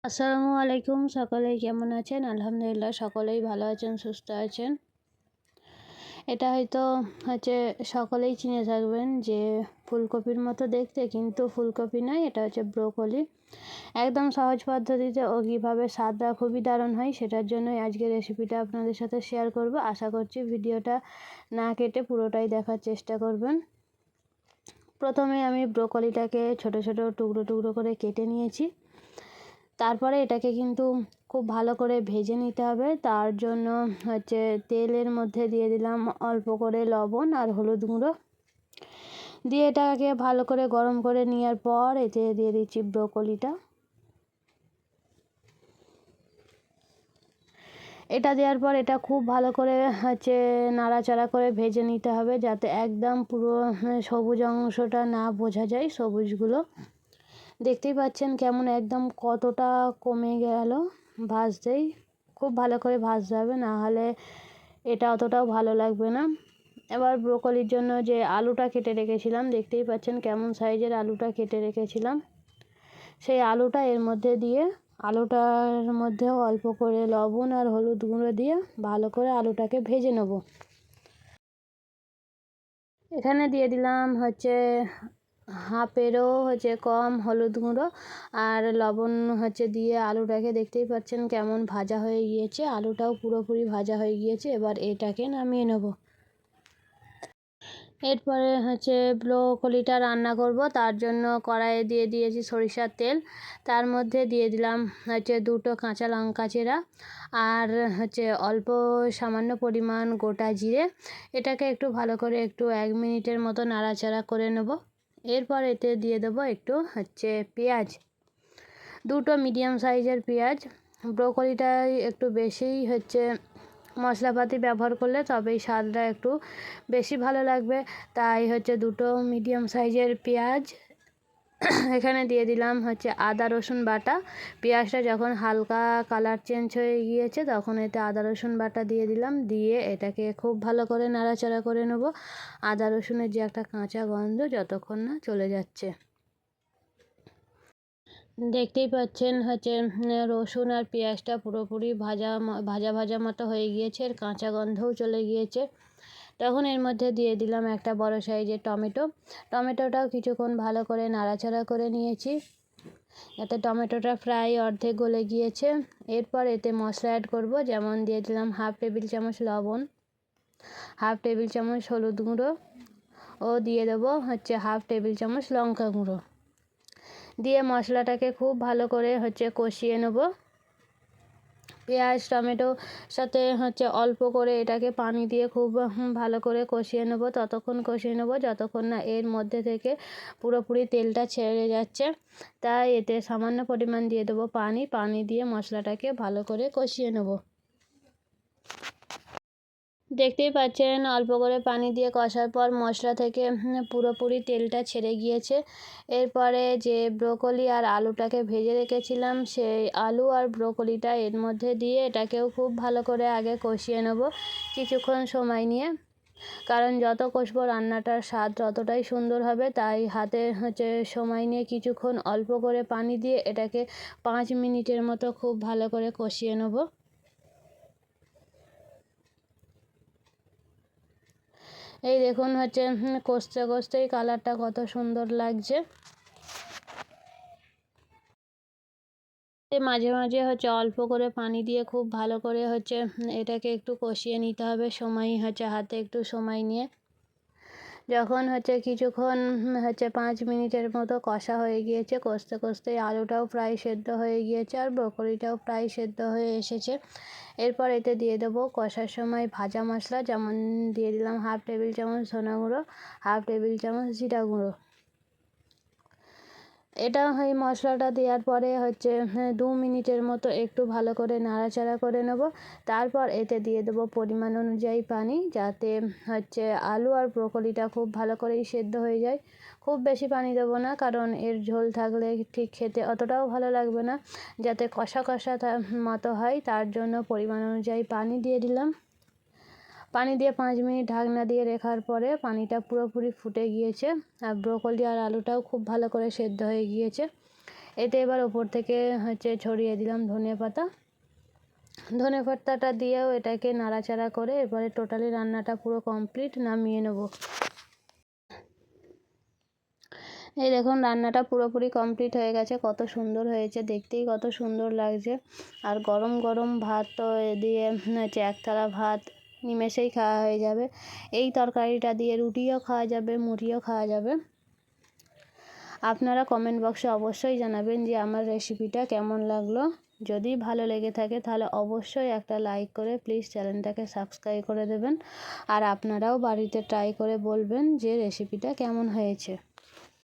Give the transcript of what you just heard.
আসসালামু আলাইকুম। সকলেই কেমন আছেন? আলহামদুলিল্লাহ সকলেই ভালো আছেন, সুস্থ আছেন। এটা হচ্ছে সকলেই চিনে থাকবেন যে ফুলকপির মতো দেখতে, কিন্তু ফুলকপি নয়, এটা হচ্ছে ব্রোকলি। একদম সহজ পদ্ধতিতে ও কীভাবে স্বাদটা খুবই দারুণ হয় সেটার জন্যই আজকের রেসিপিটা আপনাদের সাথে শেয়ার করব। আশা করছি ভিডিওটা না কেটে পুরোটাই দেখার চেষ্টা করবেন। প্রথমে আমি ব্রোকলিটাকে ছোট ছোট টুকরো টুকরো করে কেটে নিয়েছি। তারপরে এটাকে কিন্তু খুব ভালো করে ভেজে নিতে হবে। তার জন্য তেলের মধ্যে দিয়ে দিলাম অল্প করে লবণ আর হলুদ গুঁড়ো, দিয়ে এটাকে ভালো করে গরম করে নেওয়ার পর এতে দিয়ে দিচ্ছি ব্রোকলিটা। এটা দেওয়ার পর এটা খুব ভালো করে নাড়াচাড়া করে ভেজে নিতে হবে, যাতে একদম পুরো সবুজ অংশটা না বোঝা যায়। সবুজগুলো দেখতেই পাচ্ছেন কেমন একদম কতটা কমে গেল ভাজতেই। খুব ভালো করে ভাজতে হবে, না হলে এটা অতটাও ভালো লাগবে না। এবার ব্রোকলির জন্য যে আলুটা কেটে রেখেছিলাম, দেখতেই পাচ্ছেন কেমন সাইজের আলুটা কেটে রেখেছিলাম, সেই আলুটা এর মধ্যে দিয়ে আলুটার মধ্যেও অল্প করে লবণ আর হলুদ গুঁড়ো দিয়ে ভালো করে আলুটাকে ভেজে নেব। এখানে দিয়ে দিলাম হাফেরও কম হলুদ গুঁড়ো আর লবণ দিয়ে আলুটাকে দেখতেই পাচ্ছেন কেমন ভাজা হয়ে গিয়েছে। আলুটাও পুরোপুরি ভাজা হয়ে গিয়েছে। এবার এটাকে নামিয়ে নেব। এরপরে ব্রোকলিটা রান্না করব। তার জন্য কড়াইয়ে দিয়ে দিয়েছি সরিষার তেল। তার মধ্যে দিয়ে দিলাম দুটো কাঁচা লঙ্কা চেরা আর অল্প সামান্য পরিমাণ গোটা জিরে। এটাকে একটু ভালো করে একটু 1 মিনিটের মতো নাড়াচাড়া করে নেব। এরপর এতে দিয়ে দেবো একটু পেঁয়াজ, দুটো মিডিয়াম সাইজের পেঁয়াজ। ব্রোকলিটাই একটু বেশিই মশলাপাতি ব্যবহার করলে তবেই স্বাদটা একটু বেশি ভালো লাগবে। তাই দুটো মিডিয়াম সাইজের পেঁয়াজ। এখানে দিয়ে দিলাম আদা রসুন বাটা। পেঁয়াজটা যখন হালকা কালার চেঞ্জ হয়ে গিয়েছে তখন এতে আদা রসুন বাটা দিয়ে দিলাম, দিয়ে এটাকে খুব ভালো করে নাড়াচাড়া করে নেব। আদা রসুনের যে একটা কাঁচা গন্ধ যতক্ষণ না চলে যাচ্ছে। দেখতেই পাচ্ছেন রসুন আর পেঁয়াজটা পুরোপুরি ভাজা ভাজা মতো হয়ে গিয়েছে, এর কাঁচা গন্ধও চলে গিয়েছে। তখন এর মধ্যে দিয়ে দিলাম একটা বড় সাইজের টমেটোটাও কিছুক্ষণ ভালো করে নাড়াচাড়া করে নিয়েছি, এতে টমেটোটা প্রায় অর্ধেক গলে গিয়েছে। এরপর এতে মশলা অ্যাড করব, যেমন দিয়ে দিলাম 1/2 টেবিল চামচ লবণ, 1/2 টেবিল চামচ হলুদ গুঁড়ো ও দিয়ে দেবো 1/2 টেবিল চামচ লঙ্কা গুঁড়ো। দিয়ে মশলাটাকে খুব ভালো করে কষিয়ে নেব। পেঁয়াজ টমেটোর সাথে অল্প করে এটাকে পানি দিয়ে খুব ভালো করে কষিয়ে নেব। ততক্ষণ কষিয়ে নেব যতক্ষণ না এর মধ্যে থেকে পুরোপুরি তেলটা ছেড়ে যাচ্ছে। তাই এতে সামান্য পরিমাণ দিয়ে দেবো পানি দিয়ে মশলাটাকে ভালো করে কষিয়ে নেব। দেখতেই পাচ্ছেন অল্প করে পানি দিয়ে কষার পর মশলা থেকে পুরোপুরি তেলটা ছেড়ে গিয়েছে। এরপরে যে ব্রোকলি আর আলুটাকে ভেজে রেখেছিলাম, সেই আলু আর ব্রোকলিটা এর মধ্যে দিয়ে এটাকেও খুব ভালো করে আগে কষিয়ে নেব কিছুক্ষণ সময় নিয়ে। কারণ যত কষবো রান্নাটার স্বাদ ততটাই সুন্দর হবে। তাই হাতে সময় নিয়ে কিছুক্ষণ অল্প করে পানি দিয়ে এটাকে 5 মিনিটের মতো খুব ভালো করে কষিয়ে নেব। এই দেখুন কষতে কষতেই কালারটা কত সুন্দর লাগছে। মাঝে মাঝে অল্প করে পানি দিয়ে খুব ভালো করে এটাকে একটু কষিয়ে নিতে হবে, সময় হাতে একটু সময় নিয়ে। যখন কিছুক্ষণ 5 মিনিটের মতো কষা হয়ে গিয়েছে, কষতে কষতেই আলুটাও প্রায় সেদ্ধ হয়ে গিয়েছে আর ব্রোকলিটাও প্রায় সেদ্ধ হয়ে এসেছে। এরপর এতে দিয়ে দেবো কষার সময় ভাজা মশলা, যেমন দিয়ে দিলাম 1/2 টেবিল চামচ ধনে গুঁড়ো, 1/2 টেবিল চামচ জিরা গুঁড়ো। এটা এই মশলাটা দেওয়ার পরে 2 মিনিটের মতো একটু ভালো করে নাড়াচাড়া করে নেব। তারপর এতে দিয়ে দেবো পরিমাণ অনুযায়ী পানি, যাতে আলু আর ব্রোকলিটা খুব ভালো করেই সেদ্ধ হয়ে যায়। খুব বেশি পানি দেবো না, কারণ এর ঝোল থাকলে ঠিক খেতে অতটাও ভালো লাগবে না। যাতে কষা কষা মতো হয় তার জন্য পরিমাণ অনুযায়ী পানি দিয়ে দিলাম। পানি দিয়ে 5 মিনিট ঢাকনা দিয়ে রাখার পরে পানিটা পুরোপুরি ফুটে গিয়েছে আর ব্রোকলি আর আলুটাও খুব ভালো করে সেদ্ধ হয়ে গিয়েছে। এতে এবার ওপর থেকে ছড়িয়ে দিলাম ধনে পাতাটা দিয়েও এটাকে নাড়াচাড়া করে এবারে টোটালি রান্নাটা পুরো কমপ্লিট, নামিয়ে নেব। এই দেখুন রান্নাটা পুরোপুরি কমপ্লিট হয়ে গেছে, কত সুন্দর হয়েছে, দেখতেই কত সুন্দর লাগছে। আর গরম গরম ভাত তো দিয়ে এক থালা ভাত নিমেষেই খাওয়া হয়ে যাবে। এই তরকারিটা দিয়ে রুটিও খাওয়া যাবে, মুড়িও খাওয়া যাবে। আপনারা কমেন্ট বক্সে অবশ্যই জানাবেন যে আমার রেসিপিটা কেমন লাগলো। যদি ভালো লেগে থাকে তাহলে অবশ্যই একটা লাইক করে প্লিজ চ্যানেলটাকে সাবস্ক্রাইব করে দেবেন। আর আপনারাও বাড়িতে ট্রাই করে বলবেন যে রেসিপিটা কেমন হয়েছে।